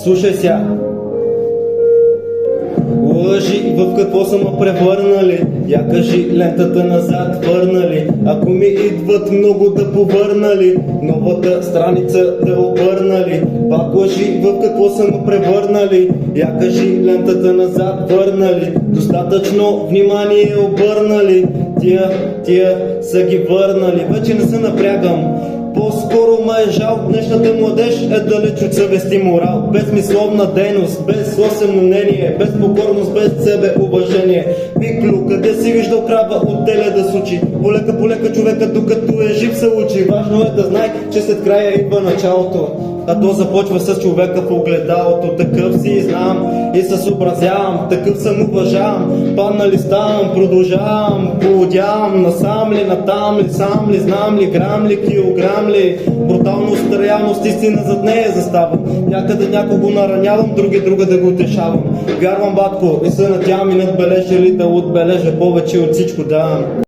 Слушай сега. Лъжи, в какво са ме превърнали? Я кажи, лентата назад върнали? Ако ми идват много да повърнали, новата страница да обърнали? Пак лъжи, в какво са ме превърнали? Я кажи, лентата назад върнали? Достатъчно внимание обърнали? Тия са ги върнали. Вече не се напрягам. По-скоро ме е жал, днешната младеж е далеч от съвест и морал. Без мисловна дейност, без лосено мнение, без покорност, без себе уважение. Пиклю, къде си виждал крава от теле да сучи? Полека човека, докато е жив се учи. Важно е да знае, че след края идва началото, а то започва с човека в огледалото. Такъв си знам и се съобразявам, такъв съм уважавам. Паднали ставам, продължавам, поводявам. Насам ли, натам ли, сам ли, знам ли, грам ли, килограм ли? Бруталност, реалност, истина зад нея заставам. Някъде някого наранявам, друга да го утешавам. Вярвам, батко, и се надявам и надбележа ли да отбележа повече от всичко давам.